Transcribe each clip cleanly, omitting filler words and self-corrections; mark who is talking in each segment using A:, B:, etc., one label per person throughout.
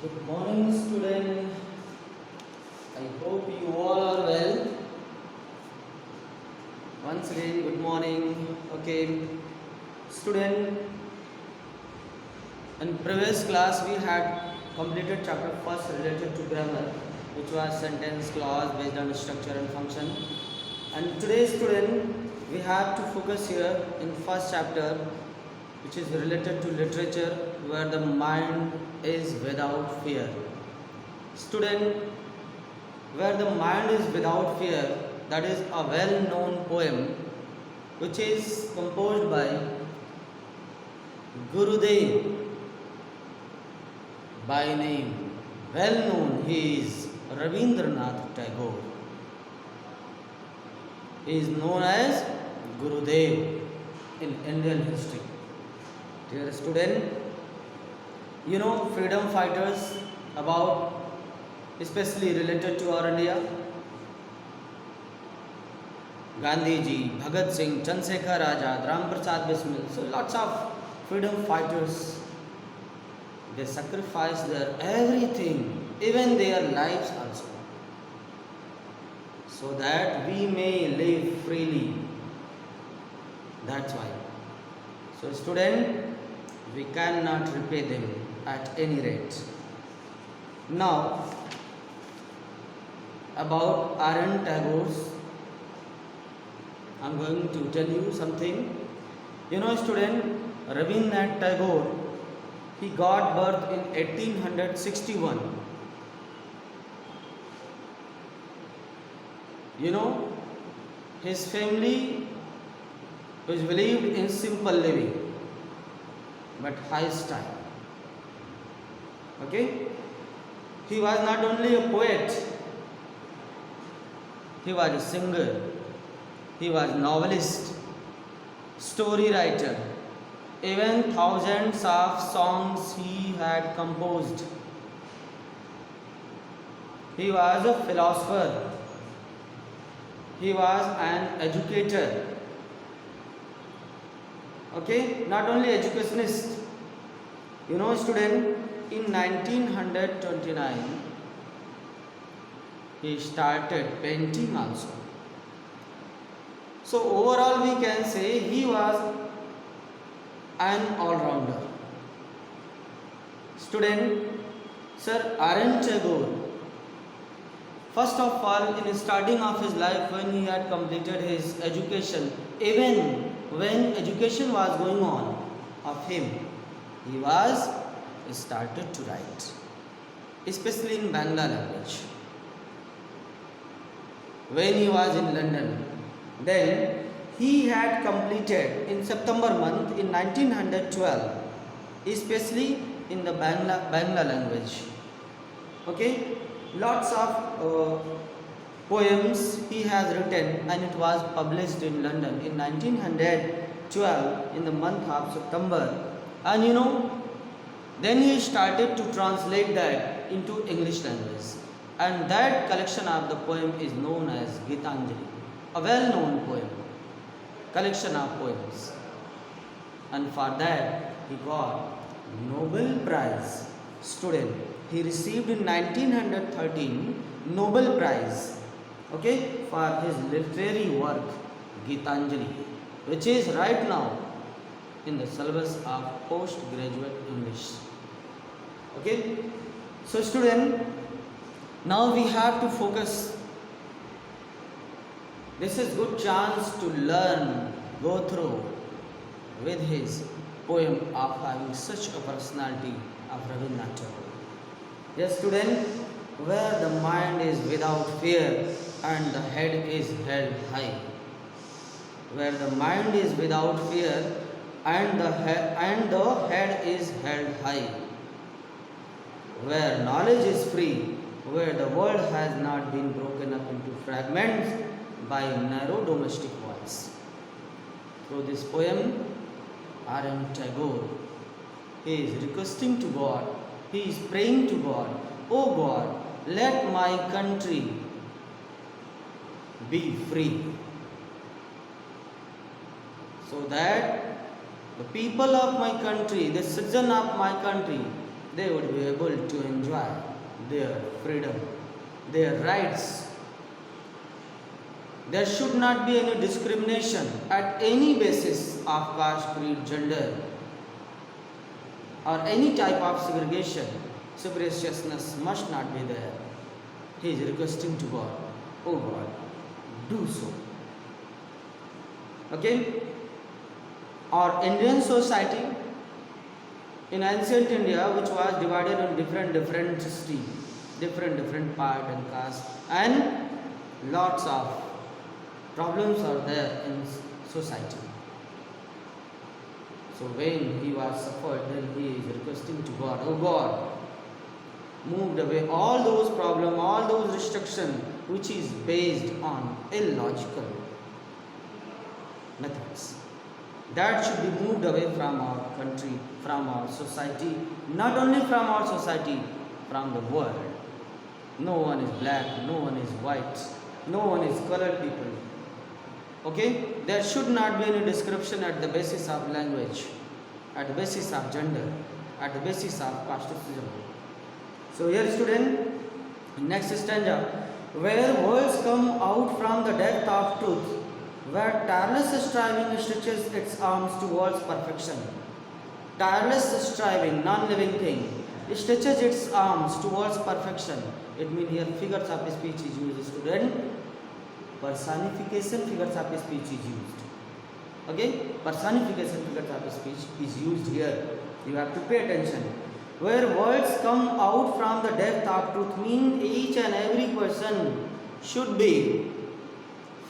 A: Good morning, student. I hope you all are well. Once again, good morning. Okay, student. In previous class, we had completed chapter first related to grammar, which was sentence, clause based on structure and function. And today, student, we have to focus here in first chapter, which is related to literature, where the mind is without fear. Student, where the mind is without fear, that is a well known poem which is composed by Gurudev by name. Well known, he is Rabindranath Tagore. He is known as Gurudev in Indian history. Dear student, you know freedom fighters about especially related to our India. Gandhi ji, Bhagat Singh, Chandrasekhar Azad, Ram Prasad Bismil, so lots of freedom fighters. They sacrifice their everything, even their lives also, so that we may live freely. That's why. So student, we cannot repay them at any rate. Now, about Arun Tagore's, I'm going to tell you something. You know, student, Rabindranath Tagore, he got birth in 1861. You know, his family was believed in simple living, but high style. Okay? He was not only a poet, he was a singer, he was a novelist, story writer, even thousands of songs he had composed. He was a philosopher, he was an educator. Okay, not only educationist. You know, student, in 1929 he started painting also. So overall we can say he was an all-rounder. Student, Sir Arun Tagore, first of all, in the starting of his life, when he had completed his education, even when education was going on of him, he was started to write, especially in Bangla language. When he was in London, then he had completed in September month in 1912, especially in the Bangla language. Okay, lots of poems he has written, and it was published in London in 1912 in the month of September. And you know, then he started to translate that into English language, and that collection of the poem is known as Gitanjali, a well-known poem, collection of poems. And for that he got Nobel Prize. Student, he received in 1913 Nobel Prize, okay, for his literary work Gitanjali, which is right now in the syllabus of postgraduate English. Okay, so student, now we have to focus. This is good chance to learn, go through with his poem of having such a personality of Rabindranath Tagore. Yes, student, where the mind is without fear and the head is held high. Where the mind is without fear and the head is held high. Where knowledge is free, where the world has not been broken up into fragments by narrow domestic walls. Through this poem, Arun Tagore, he is requesting to God, he is praying to God, "Oh God, let my country be free, so that the people of my country, the citizen of my country, they would be able to enjoy their freedom, their rights. There should not be any discrimination at any basis of caste, creed, gender, or any type of segregation. Superciliousness must not be there. He is requesting to God, oh God, do so. Okay? Our Indian society in ancient India, which was divided in different streams, different part and caste, and lots of problems are there in society. So when he was suffered, then he is requesting to God, oh God, moved away all those problems, all those restrictions which is based on illogical methods. That should be moved away from our country, from our society, not only from our society, from the world. No one is black, no one is white, no one is colored people. Okay? There should not be any description at the basis of language, at the basis of gender, at the basis of casteism. So here student, next stanza, where words come out from the depth of truth, where tireless striving stretches its arms towards perfection. Tireless striving, non-living thing, stretches its arms towards perfection. It means here figures of speech is used, student. Personification figures of speech is used. Okay? Personification figures of speech is used here. You have to pay attention. Where words come out from the depth of truth mean each and every person should be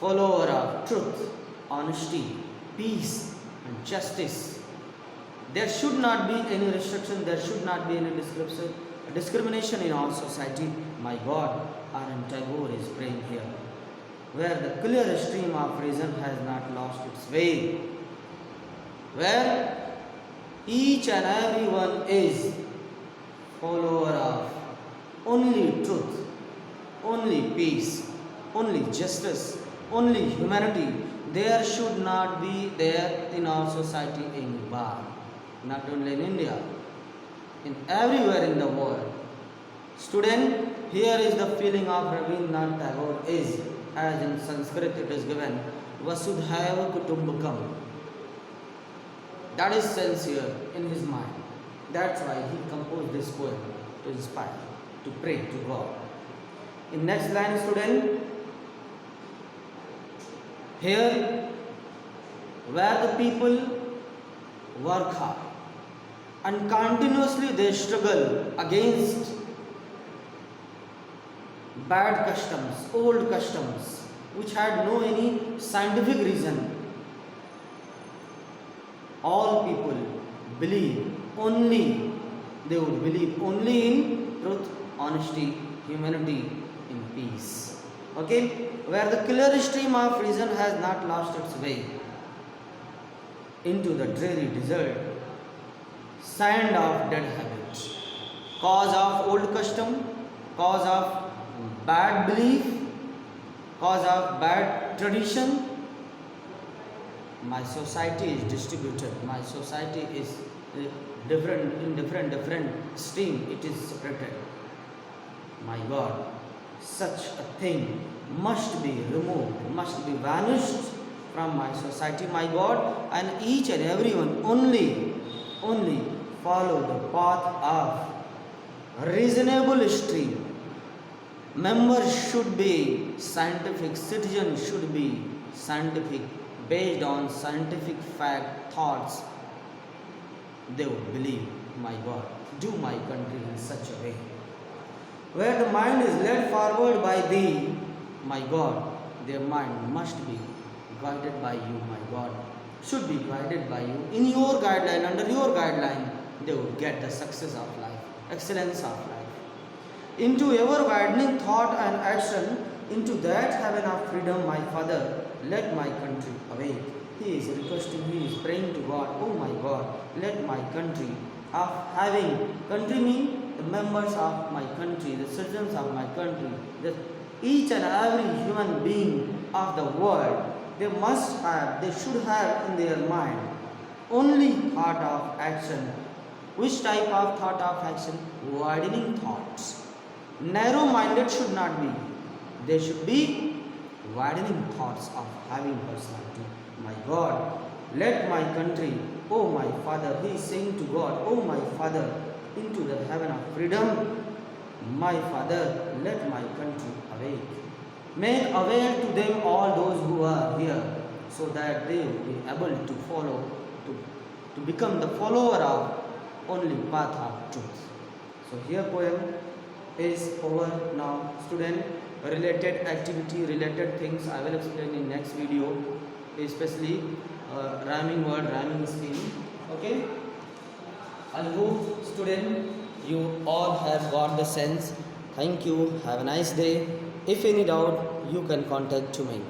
A: follower of truth, honesty, peace and justice. There should not be any restriction, there should not be any discrimination in our society. My God, R.M. Tagore is praying here. Where the clear stream of reason has not lost its way. Where each and every one is follower of only truth, only peace, only justice, only humanity. There should not be there in our society any bar. Not only in India, in everywhere in the world. Student, here is the feeling of Rabindranath Tagore is, as in Sanskrit it is given, Vasudhaiva Kutumbakam. That is sincere in his mind. That's why he composed this poem to inspire, to pray to God. In next line, student, here where the people work hard and continuously they struggle against bad customs, old customs, which had no any scientific reason. All people believe only, they would believe only in truth, honesty, humanity, in peace. Okay? Where the clear stream of reason has not lost its way into the dreary desert, sand of dead habits, cause of old custom, cause of bad belief, cause of bad tradition. My society is distributed, my society is different, in different stream it is separated. My God, such a thing must be removed, must be vanished from my society, my God, and each and everyone only follow the path of reasonable stream. Members should be scientific, citizens should be scientific, based on scientific fact, thoughts. They would believe, my God, do my country in such a way. Where the mind is led forward by thee, my God, their mind must be guided by you, my God, should be guided by you. In your guideline, under your guideline, they would get the success of life, excellence of life. Into ever widening thought and action, into that heaven of freedom, my Father, let my country awake. He is requesting, he is praying to God, oh my God, let my country of having, country mean the members of my country, the citizens of my country, the each and every human being of the world, they should have in their mind only thought of action Which type of thought of action? Widening thoughts. Narrow-minded should not be. They should be widening thoughts of having personality. My God, let my country, oh my Father, he is saying to God, oh my Father, into the heaven of freedom. My Father, let my country awake. Make aware to them all those who are here, so that they will be able to follow, to become the follower of only path of truth. So here poem is over now. Student, related activity, related things I will explain in next video, especially rhyming word, rhyming scheme. Okay. I hope student you all have got the sense. Thank you. Have a nice day. If any doubt, you can contact to me.